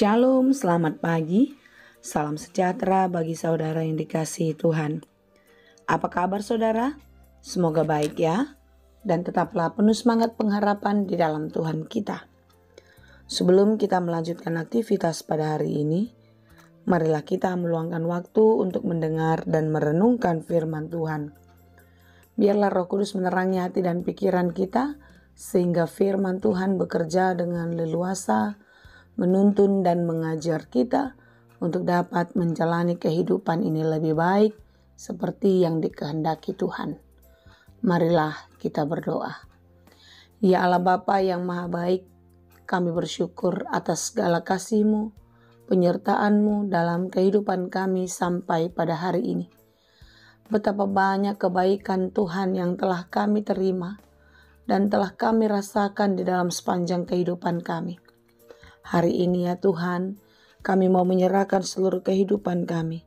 Shalom, selamat pagi. Salam sejahtera bagi saudara yang dikasihi Tuhan. Apa kabar saudara? Semoga baik ya. Dan tetaplah penuh semangat pengharapan di dalam Tuhan kita. Sebelum kita melanjutkan aktivitas pada hari ini, marilah kita meluangkan waktu untuk mendengar dan merenungkan firman Tuhan. Biarlah Roh Kudus menerangi hati dan pikiran kita, sehingga firman Tuhan bekerja dengan leluasa, menuntun dan mengajar kita untuk dapat menjalani kehidupan ini lebih baik seperti yang dikehendaki Tuhan. Marilah kita berdoa. Ya Allah Bapa yang Maha Baik, kami bersyukur atas segala kasih-Mu, penyertaan-Mu dalam kehidupan kami sampai pada hari ini. Betapa banyak kebaikan Tuhan yang telah kami terima dan telah kami rasakan di dalam sepanjang kehidupan kami. Hari ini ya Tuhan, kami mau menyerahkan seluruh kehidupan kami.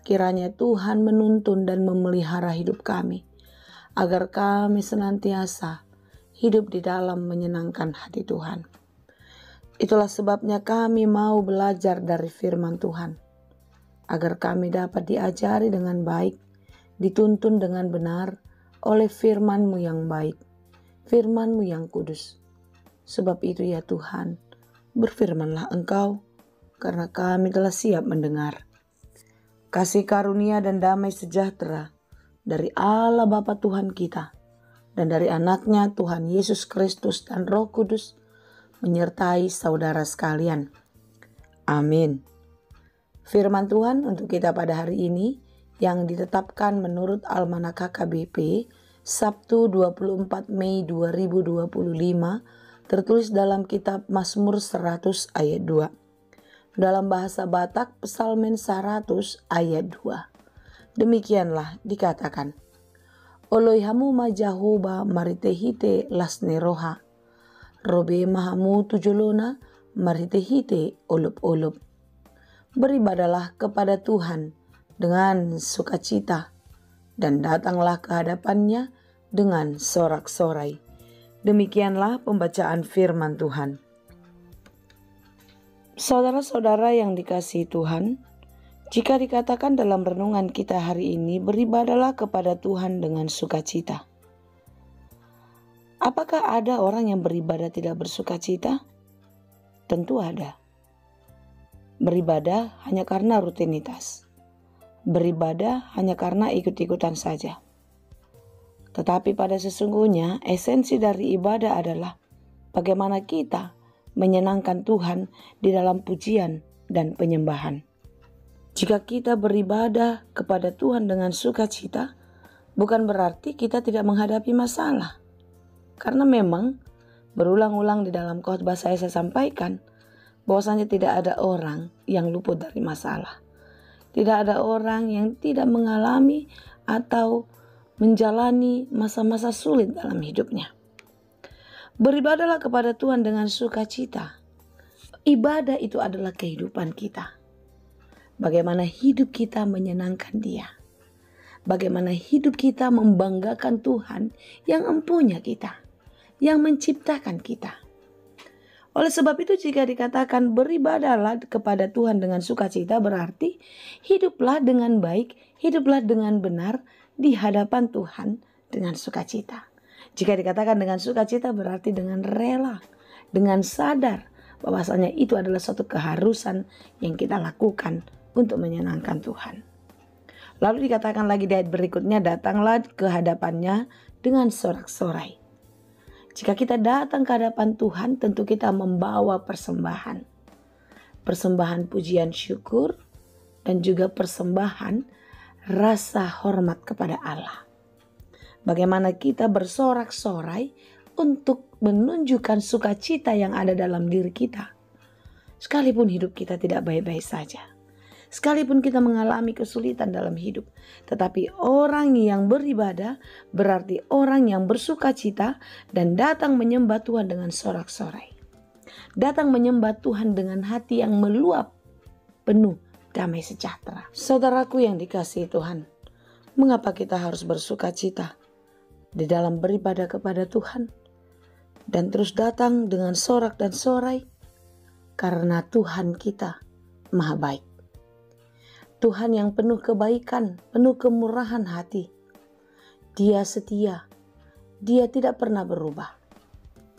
Kiranya Tuhan menuntun dan memelihara hidup kami, agar kami senantiasa hidup di dalam menyenangkan hati Tuhan. Itulah sebabnya kami mau belajar dari firman Tuhan, agar kami dapat diajari dengan baik, dituntun dengan benar oleh firman-Mu yang baik, firman-Mu yang kudus. Sebab itu ya Tuhan, berfirmanlah Engkau, karena kami telah siap mendengar. Kasih karunia dan damai sejahtera dari Allah Bapa Tuhan kita, dan dari anaknya Tuhan Yesus Kristus dan Roh Kudus, menyertai saudara sekalian. Amin. Firman Tuhan untuk kita pada hari ini, yang ditetapkan menurut Almanak KKBP, Sabtu 24 Mei 2025, tertulis dalam kitab Mazmur 100 ayat 2. Dalam bahasa Batak, Psalmen 100 ayat 2. Demikianlah dikatakan. Oloihamu majahoba maritehite lasneroha. Robe mahamu tujolona maritehite olup-olup. Beribadalah kepada Tuhan dengan sukacita, dan datanglah ke hadapannya dengan sorak-sorai. Demikianlah pembacaan firman Tuhan. Saudara-saudara yang dikasihi Tuhan, jika dikatakan dalam renungan kita hari ini, beribadalah kepada Tuhan dengan sukacita. Apakah ada orang yang beribadah tidak bersukacita? Tentu ada. Beribadah hanya karena rutinitas. Beribadah hanya karena ikut-ikutan saja. Tetapi pada sesungguhnya esensi dari ibadah adalah bagaimana kita menyenangkan Tuhan di dalam pujian dan penyembahan. Jika kita beribadah kepada Tuhan dengan sukacita, bukan berarti kita tidak menghadapi masalah. Karena memang berulang-ulang di dalam khotbah saya sampaikan bahwasanya tidak ada orang yang luput dari masalah. Tidak ada orang yang tidak mengalami atau menjalani masa-masa sulit dalam hidupnya. Beribadahlah kepada Tuhan dengan sukacita. Ibadah itu adalah kehidupan kita. Bagaimana hidup kita menyenangkan Dia. Bagaimana hidup kita membanggakan Tuhan yang empunya kita, yang menciptakan kita. Oleh sebab itu jika dikatakan beribadahlah kepada Tuhan dengan sukacita, berarti hiduplah dengan baik, hiduplah dengan benar di hadapan Tuhan dengan sukacita. Jika dikatakan dengan sukacita berarti dengan rela, dengan sadar bahwasanya itu adalah suatu keharusan yang kita lakukan untuk menyenangkan Tuhan. Lalu dikatakan lagi di ayat berikutnya, datanglah ke hadapannya dengan sorak-sorai. Jika kita datang ke hadapan Tuhan, tentu kita membawa persembahan. Persembahan pujian syukur dan juga persembahan rasa hormat kepada Allah. Bagaimana kita bersorak-sorai untuk menunjukkan sukacita yang ada dalam diri kita. Sekalipun hidup kita tidak baik-baik saja. Sekalipun kita mengalami kesulitan dalam hidup. Tetapi orang yang beribadah berarti orang yang bersukacita dan datang menyembah Tuhan dengan sorak-sorai. Datang menyembah Tuhan dengan hati yang meluap penuh damai sejahtera. Saudaraku yang dikasihi Tuhan, mengapa kita harus bersukacita di dalam beribadah kepada Tuhan dan terus datang dengan sorak dan sorai? Karena Tuhan kita maha baik. Tuhan yang penuh kebaikan, penuh kemurahan hati. Dia setia, Dia tidak pernah berubah.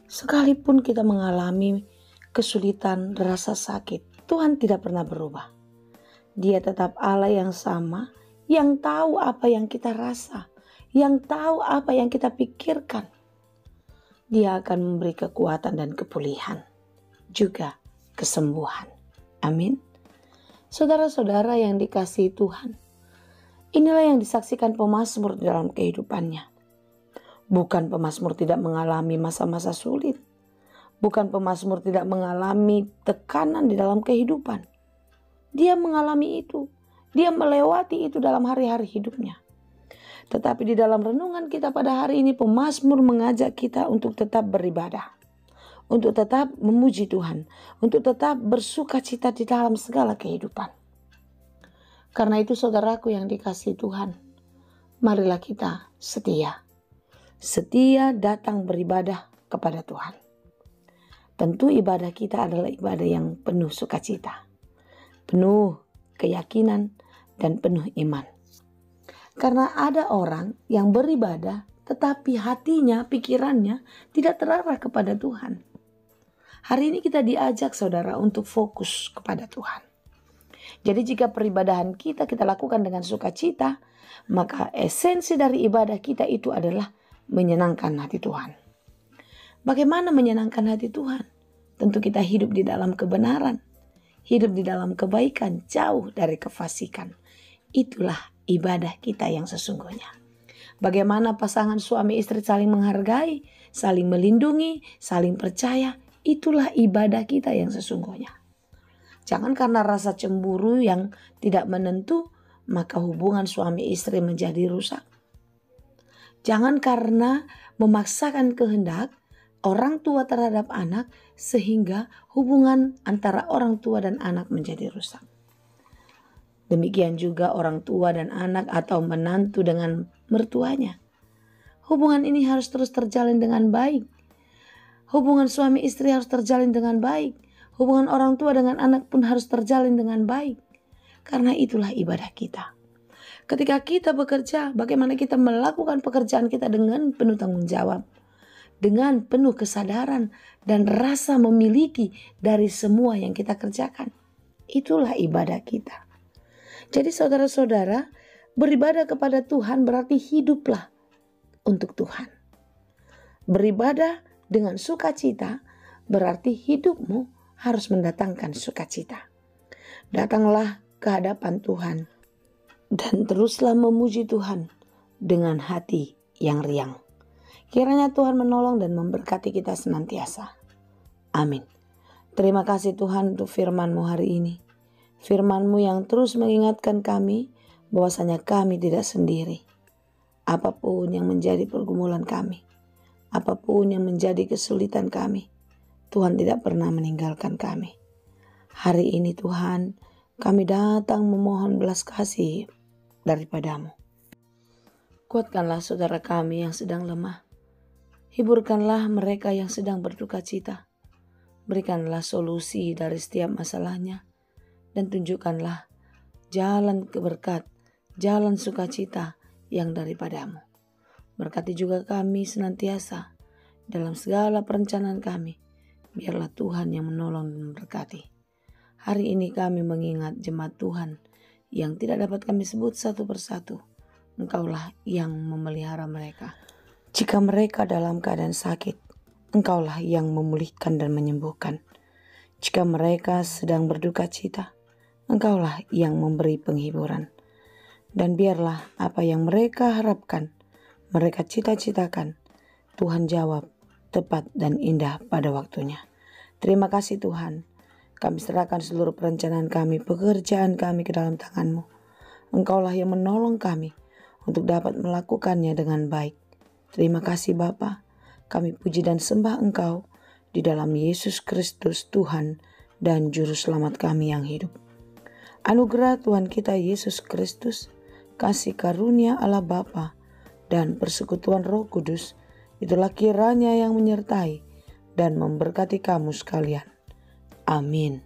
Sekalipun kita mengalami kesulitan, rasa sakit, Tuhan tidak pernah berubah. Dia tetap Allah yang sama, yang tahu apa yang kita rasa, yang tahu apa yang kita pikirkan. Dia akan memberi kekuatan dan kepulihan, juga kesembuhan. Amin. Saudara-saudara yang dikasihi Tuhan, inilah yang disaksikan pemazmur dalam kehidupannya. Bukan pemazmur tidak mengalami masa-masa sulit. Bukan pemazmur tidak mengalami tekanan di dalam kehidupan. Dia mengalami itu. Dia melewati itu dalam hari-hari hidupnya. Tetapi di dalam renungan kita pada hari ini, pemazmur mengajak kita untuk tetap beribadah. Untuk tetap memuji Tuhan. Untuk tetap bersuka cita di dalam segala kehidupan. Karena itu saudaraku yang dikasihi Tuhan, marilah kita setia. Setia datang beribadah kepada Tuhan. Tentu ibadah kita adalah ibadah yang penuh sukacita, penuh keyakinan, dan penuh iman. Karena ada orang yang beribadah tetapi hatinya, pikirannya tidak terarah kepada Tuhan. Hari ini kita diajak saudara untuk fokus kepada Tuhan. Jadi jika peribadahan kita lakukan dengan sukacita, maka esensi dari ibadah kita itu adalah menyenangkan hati Tuhan. Bagaimana menyenangkan hati Tuhan? Tentu kita hidup di dalam kebenaran, hidup di dalam kebaikan, jauh dari kefasikan. Itulah ibadah kita yang sesungguhnya. Bagaimana pasangan suami istri saling menghargai, saling melindungi, saling percaya, itulah ibadah kita yang sesungguhnya. Jangan karena rasa cemburu yang tidak menentu, maka hubungan suami istri menjadi rusak. Jangan karena memaksakan kehendak orang tua terhadap anak, sehingga hubungan antara orang tua dan anak menjadi rusak. Demikian juga orang tua dan anak atau menantu dengan mertuanya. Hubungan ini harus terus terjalin dengan baik. Hubungan suami istri harus terjalin dengan baik. Hubungan orang tua dengan anak pun harus terjalin dengan baik. Karena itulah ibadah kita. Ketika kita bekerja, bagaimana kita melakukan pekerjaan kita dengan penuh tanggung jawab. Dengan penuh kesadaran dan rasa memiliki dari semua yang kita kerjakan. Itulah ibadah kita. Jadi saudara-saudara, beribadah kepada Tuhan berarti hiduplah untuk Tuhan. Beribadah dengan sukacita berarti hidupmu harus mendatangkan sukacita. Datanglah ke hadapan Tuhan dan teruslah memuji Tuhan dengan hati yang riang. Kiranya Tuhan menolong dan memberkati kita senantiasa. Amin. Terima kasih Tuhan untuk firman-Mu hari ini. Firman-Mu yang terus mengingatkan kami bahwasanya kami tidak sendiri. Apapun yang menjadi pergumulan kami, apapun yang menjadi kesulitan kami, Tuhan tidak pernah meninggalkan kami. Hari ini Tuhan, kami datang memohon belas kasih daripada-Mu. Kuatkanlah saudara kami yang sedang lemah. Hiburkanlah mereka yang sedang berduka cita. Berikanlah solusi dari setiap masalahnya. Dan tunjukkanlah jalan keberkat, jalan sukacita yang daripada-Mu. Berkati juga kami senantiasa dalam segala perencanaan kami. Biarlah Tuhan yang menolong dan memberkati. Hari ini kami mengingat jemaat Tuhan yang tidak dapat kami sebut satu persatu. Engkaulah yang memelihara mereka. Jika mereka dalam keadaan sakit, Engkaulah yang memulihkan dan menyembuhkan. Jika mereka sedang berduka cita, Engkaulah yang memberi penghiburan. Dan biarlah apa yang mereka harapkan, mereka cita-citakan, Tuhan jawab tepat dan indah pada waktunya. Terima kasih Tuhan. Kami serahkan seluruh perencanaan kami, pekerjaan kami ke dalam tangan-Mu. Engkaulah yang menolong kami untuk dapat melakukannya dengan baik. Terima kasih Bapa. Kami puji dan sembah Engkau di dalam Yesus Kristus Tuhan dan Juru Selamat kami yang hidup. Anugerah Tuhan kita Yesus Kristus, kasih karunia Allah Bapa, dan persekutuan Roh Kudus, itulah kiranya yang menyertai dan memberkati kamu sekalian. Amin.